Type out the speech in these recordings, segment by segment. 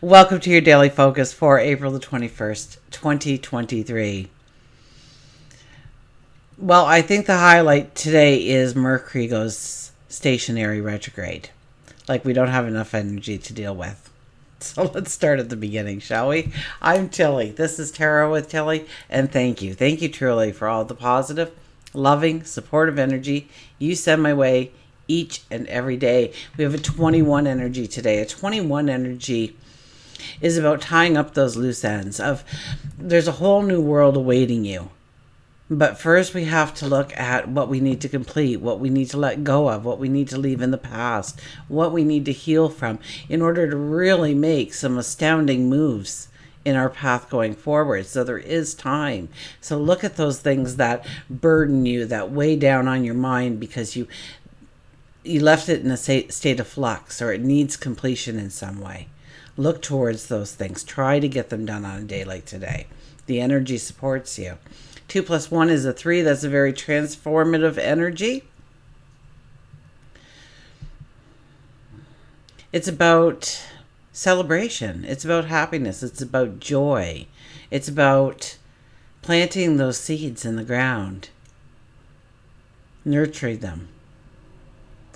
Welcome to your daily focus for April the 21st, 2023. Well, I think the highlight today is Mercury goes stationary retrograde. Like we don't have enough energy to deal with. So let's start at the beginning, shall we? I'm Tilly. This is Tarot with Tilly, and thank you. Thank you truly for all the positive, loving, supportive energy you send my way each and every day. We have a 21 energy today. A 21 energy is about tying up those loose ends of there's a whole new world awaiting you. But first we have to look at what we need to complete, what we need to let go of, what we need to leave in the past, what we need to heal from in order to really make some astounding moves in our path going forward. So there is time. So look at those things that burden you, that weigh down on your mind because you left it in a state of flux or it needs completion in some way. Look towards those things. Try to get them done on a day like today. The energy supports you. 2 plus 1 is a 3. That's a very transformative energy. It's about celebration. It's about happiness. It's about joy. It's about planting those seeds in the ground, nurturing them,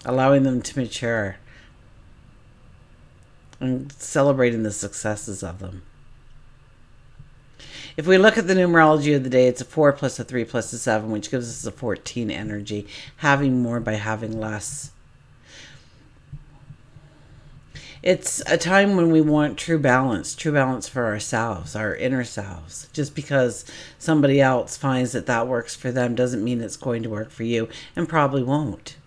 allowing them to mature, and celebrating the successes of them. If we look at the numerology of the day, it's a 4 plus a 3 plus a 7, which gives us a 14 energy, having more by having less. It's a time when we want true balance for ourselves, our inner selves. Just because somebody else finds that works for them doesn't mean it's going to work for you, and probably won't.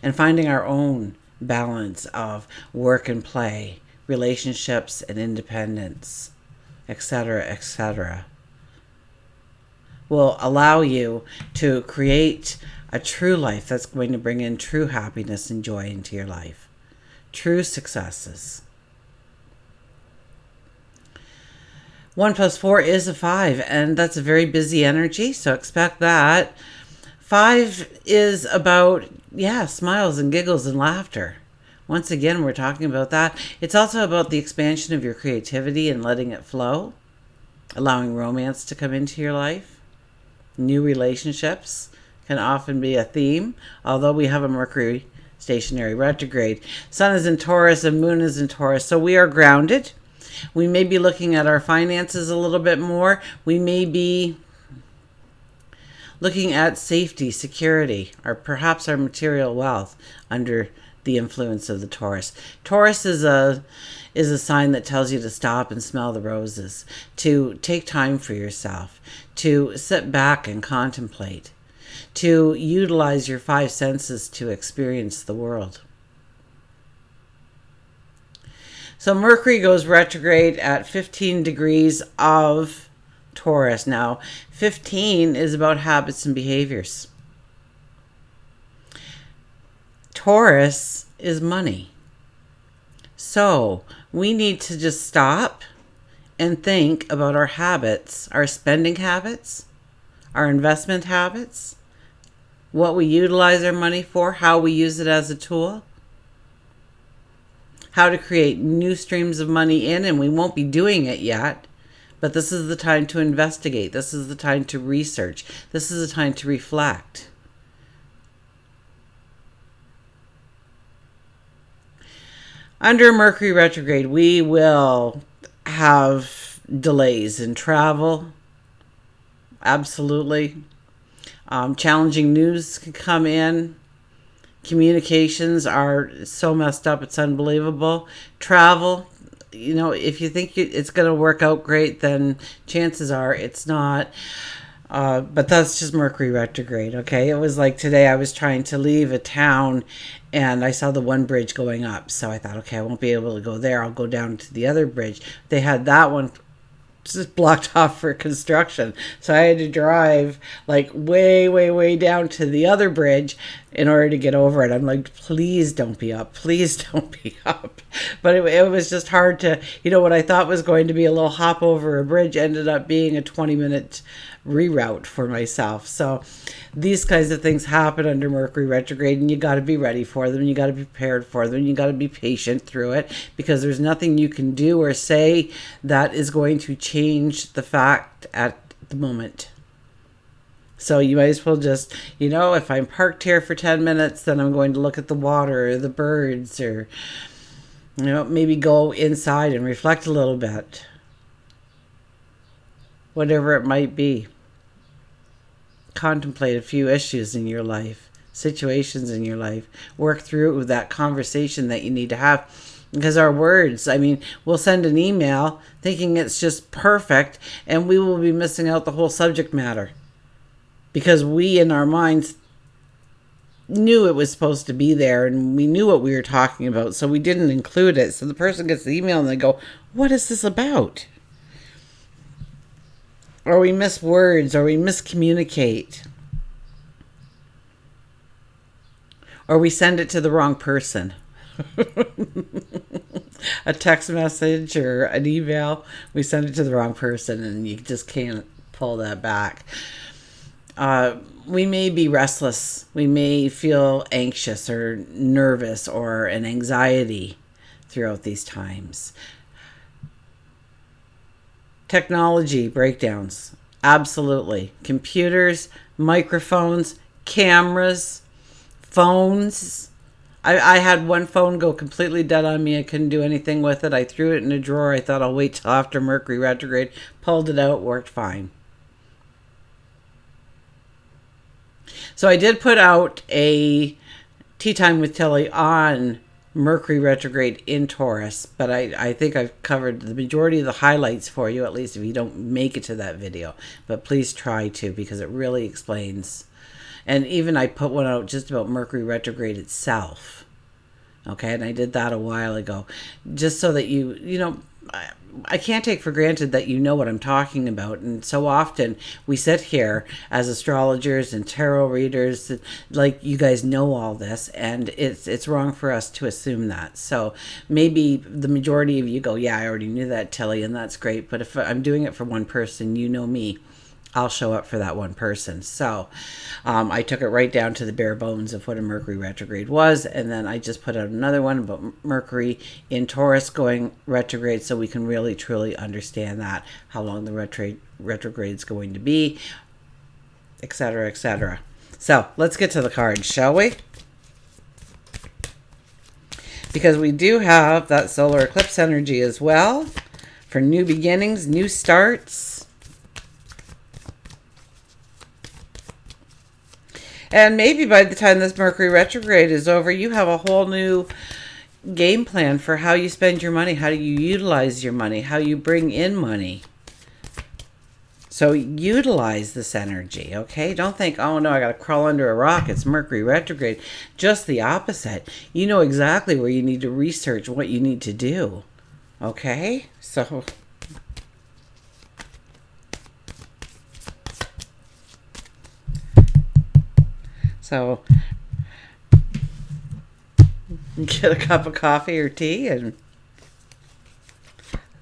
And finding our own balance of work and play, relationships and independence, etc., will allow you to create a true life that's going to bring in true happiness and joy into your life. True successes. 1 plus 4 is a 5, and that's a very busy energy, so expect that. 5 is about, smiles and giggles and laughter. Once again, we're talking about that. It's also about the expansion of your creativity and letting it flow, allowing romance to come into your life. New relationships can often be a theme, although we have a Mercury stationary retrograde. Sun is in Taurus and Moon is in Taurus, so we are grounded. We may be looking at our finances a little bit more. We may be looking at safety, security, or perhaps our material wealth under the influence of the Taurus. Taurus is a sign that tells you to stop and smell the roses, to take time for yourself, to sit back and contemplate, to utilize your 5 senses to experience the world. So Mercury goes retrograde at 15 degrees of Taurus. Now, 15 is about habits and behaviors. Taurus is money. So we need to just stop and think about our habits, our spending habits, our investment habits, what we utilize our money for, how we use it as a tool, how to create new streams of money in, and we won't be doing it yet, but this is the time to investigate. This is the time to research. This is the time to reflect. Under Mercury retrograde, we will have delays in travel. Absolutely. Challenging news can come in. Communications are so messed up, it's unbelievable. Travel, if you think it's going to work out great, then chances are it's not. But that's just Mercury retrograde, okay? It was like today I was trying to leave a town and I saw the one bridge going up. So I thought, okay, I won't be able to go there. I'll go down to the other bridge. They had that one just blocked off for construction. So I had to drive like way, way, way down to the other bridge in order to get over it. I'm like, please don't be up. Please don't be up. But it was just hard to, what I thought was going to be a little hop over a bridge ended up being a 20-minute reroute for myself. So these kinds of things happen under Mercury retrograde, and you got to be ready for them. You got to be prepared for them. You got to be patient through it, because there's nothing you can do or say that is going to change the fact at the moment. So you might as well just, if I'm parked here for 10 minutes, then I'm going to look at the water or the birds, or, maybe go inside and reflect a little bit. Whatever it might be. Contemplate a few issues in your life, situations in your life. Work through that conversation that you need to have. Because our words, we'll send an email thinking it's just perfect, and we will be missing out the whole subject matter. Because we, in our minds, knew it was supposed to be there, and we knew what we were talking about, so we didn't include it. So the person gets the email and they go, what is this about? Or we miss words, or we miscommunicate. Or we send it to the wrong person. A text message or an email, we send it to the wrong person, and you just can't pull that back. We may be restless. We may feel anxious or nervous or an anxiety throughout these times. Technology breakdowns. Absolutely. Computers, microphones, cameras, phones. I had one phone go completely dead on me. I couldn't do anything with it. I threw it in a drawer. I thought I'll wait till after Mercury retrograde. Pulled it out, worked fine. So I did put out a Tea Time with Tilly on Mercury retrograde in Taurus, but I think I've covered the majority of the highlights for you, at least if you don't make it to that video. But please try to, because it really explains. And even I put one out just about Mercury retrograde itself. Okay, and I did that a while ago, just so that I can't take for granted that you know what I'm talking about. And so often we sit here as astrologers and tarot readers, like you guys know all this, and it's wrong for us to assume that. So maybe the majority of you go, yeah, I already knew that, Tilly, and that's great. But if I'm doing it for one person, you know me, I'll show up for that one person. So I took it right down to the bare bones of what a Mercury retrograde was, and then I just put out another one about Mercury in Taurus going retrograde, so we can really truly understand that, how long the retrograde is going to be, etc., etc. So let's get to the cards, shall we? Because we do have that solar eclipse energy as well for new beginnings, new starts. And maybe by the time this Mercury retrograde is over, you have a whole new game plan for how you spend your money, how you utilize your money, how you bring in money. So utilize this energy, okay? Don't think, oh no, I got to crawl under a rock. It's Mercury retrograde. Just the opposite. You know exactly where you need to research what you need to do, okay? So get a cup of coffee or tea and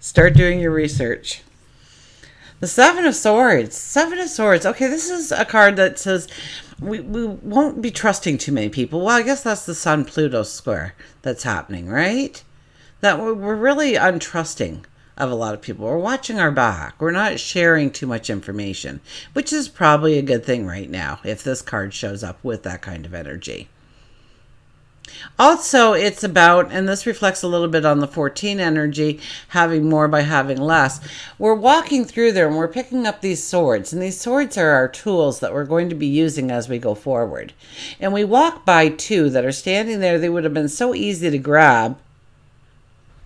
start doing your research. The Seven of Swords. Seven of Swords. Okay, this is a card that says we won't be trusting too many people. Well, I guess that's the Sun-Pluto square that's happening, right? That we're really untrusting of a lot of people. We're watching our back. We're not sharing too much information, which is probably a good thing right now if this card shows up with that kind of energy. Also, it's about, and this reflects a little bit on the 14 energy, having more by having less. We're walking through there and we're picking up these swords, and these swords are our tools that we're going to be using as we go forward. And we walk by two that are standing there. They would have been so easy to grab.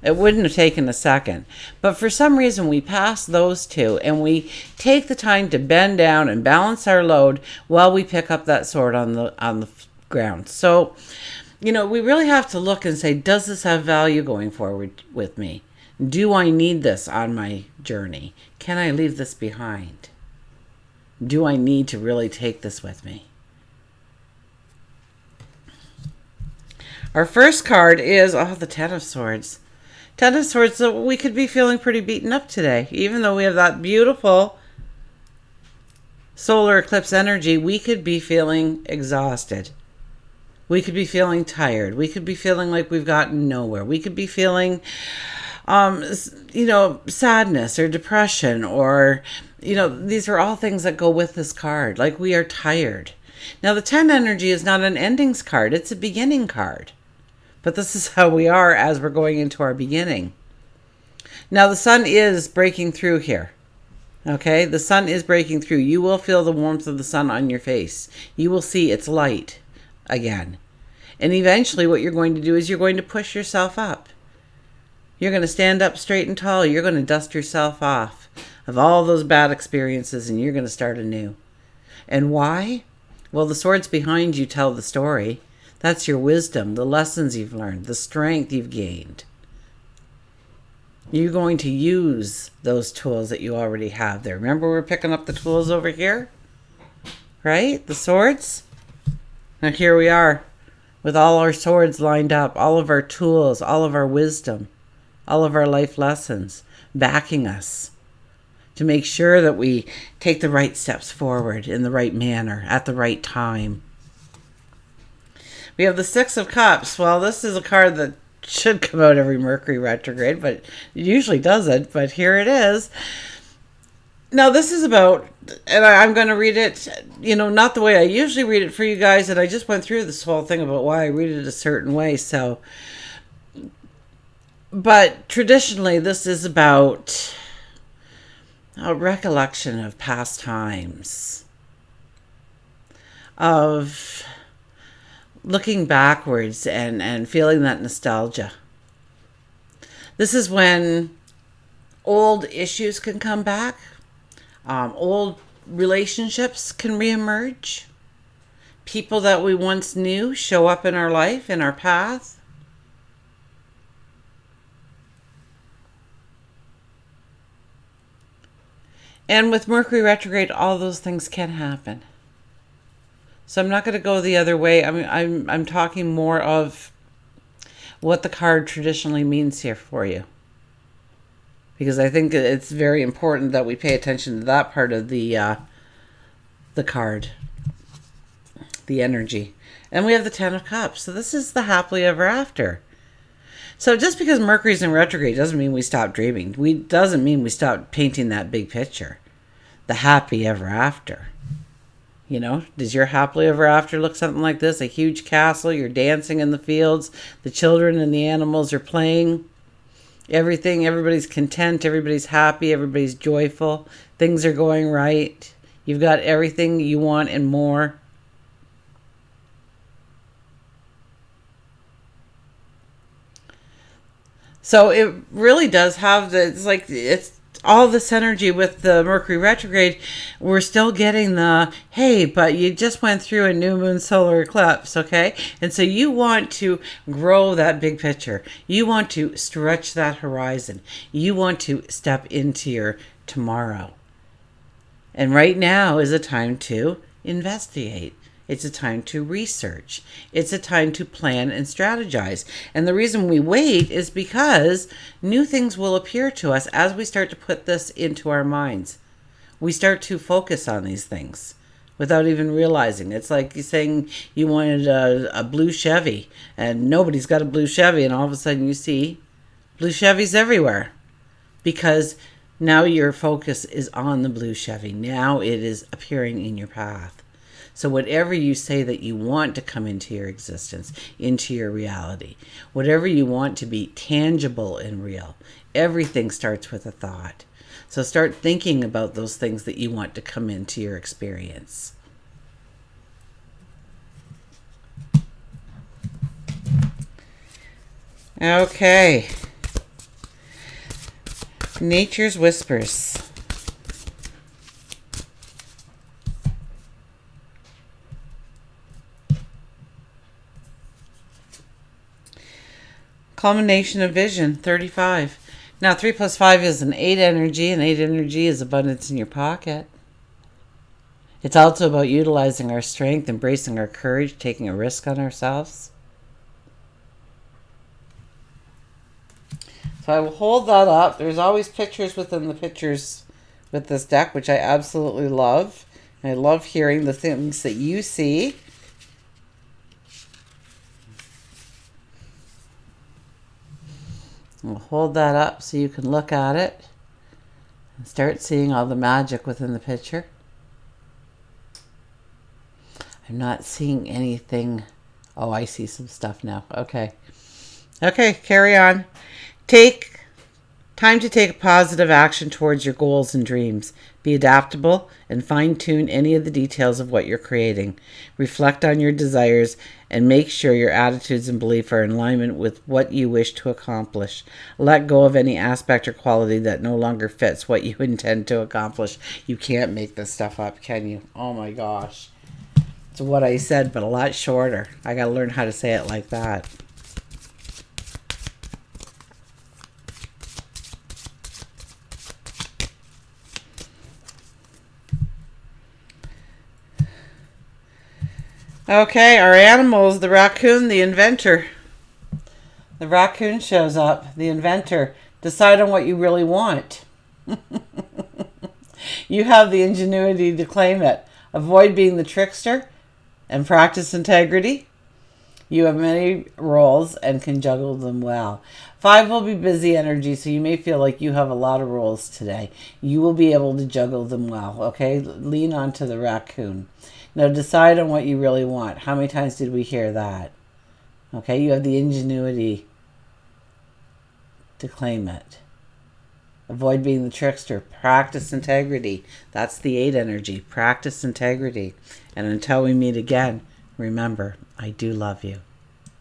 It wouldn't have taken a second. But for some reason, we pass those two and we take the time to bend down and balance our load while we pick up that sword on the ground. So, we really have to look and say, does this have value going forward with me? Do I need this on my journey? Can I leave this behind? Do I need to really take this with me? Our first card is, the Ten of Swords. Ten of Swords, so we could be feeling pretty beaten up today, even though we have that beautiful solar eclipse energy, we could be feeling exhausted. We could be feeling tired. We could be feeling like we've gotten nowhere. We could be feeling, sadness or depression, or, these are all things that go with this card. Like, we are tired. Now, the 10 energy is not an endings card. It's a beginning card. But this is how we are as we're going into our beginning. Now, the sun is breaking through here. Okay? The sun is breaking through. You will feel the warmth of the sun on your face. You will see its light again. And eventually what you're going to do is you're going to push yourself up. You're going to stand up straight and tall. You're going to dust yourself off of all those bad experiences, and you're going to start anew. And why? Well, the swords behind you tell the story. That's your wisdom, the lessons you've learned, the strength you've gained. You're going to use those tools that you already have there. Remember, we're picking up the tools over here? Right? The swords? Now here we are with all our swords lined up, all of our tools, all of our wisdom, all of our life lessons backing us to make sure that we take the right steps forward in the right manner at the right time. We have the Six of Cups. Well, this is a card that should come out every Mercury retrograde, but it usually doesn't. But here it is. Now, this is about, and I'm going to read it, not the way I usually read it for you guys. And I just went through this whole thing about why I read it a certain way. But traditionally, this is about a recollection of past times, of looking backwards and feeling that nostalgia. This is when old issues can come back. Old relationships can reemerge. People that we once knew show up in our life, in our path. And with Mercury retrograde, all those things can happen. So I'm not going to go the other way. I'm talking more of what the card traditionally means here for you, because I think it's very important that we pay attention to that part of the card, the energy. And we have the Ten of Cups. So this is the happily ever after. So just because Mercury's in retrograde doesn't mean we stop dreaming. Doesn't mean we stop painting that big picture, the happy ever after. Does your happily ever after look something like this? A huge castle, you're dancing in the fields, the children and the animals are playing. Everybody's content, everybody's happy, everybody's joyful. Things are going right. You've got everything you want and more. So it really does have it's all this energy with the Mercury retrograde. We're still getting the, hey, but you just went through a new moon solar eclipse, okay? And so you want to grow that big picture. You want to stretch that horizon. You want to step into your tomorrow. And right now is a time to investigate. It's a time to research. It's a time to plan and strategize. And the reason we wait is because new things will appear to us as we start to put this into our minds. We start to focus on these things without even realizing. It's like you saying you wanted a blue Chevy and nobody's got a blue Chevy, and all of a sudden you see blue Chevys everywhere because now your focus is on the blue Chevy. Now it is appearing in your path. So whatever you say that you want to come into your existence, into your reality, whatever you want to be tangible and real, everything starts with a thought. So start thinking about those things that you want to come into your experience. Okay. Nature's Whispers. Culmination of vision, 35. Now, 3 plus 5 is an 8 energy, and 8 energy is abundance in your pocket. It's also about utilizing our strength, embracing our courage, taking a risk on ourselves. So I will hold that up. There's always pictures within the pictures with this deck, which I absolutely love. I love hearing the things that you see. We'll hold that up so you can look at it and start seeing all the magic within the picture. I'm not seeing anything. Oh, I see some stuff now. Okay. Okay, carry on. Time to take positive action towards your goals and dreams. Be adaptable and fine-tune any of the details of what you're creating. Reflect on your desires and make sure your attitudes and beliefs are in alignment with what you wish to accomplish. Let go of any aspect or quality that no longer fits what you intend to accomplish. You can't make this stuff up, can you? Oh my gosh. It's what I said, but a lot shorter. I got to learn how to say it like that. Okay, our animals, the raccoon, the inventor. The raccoon shows up, the inventor. Decide on what you really want. You have the ingenuity to claim it. Avoid being the trickster and practice integrity. You have many roles and can juggle them well. 5 will be busy energy, so you may feel like you have a lot of roles today. You will be able to juggle them well, okay? Lean onto the raccoon. Now decide on what you really want. How many times did we hear that? Okay, you have the ingenuity to claim it. Avoid being the trickster. Practice integrity. That's the 8 energy. Practice integrity. And until we meet again, remember, I do love you.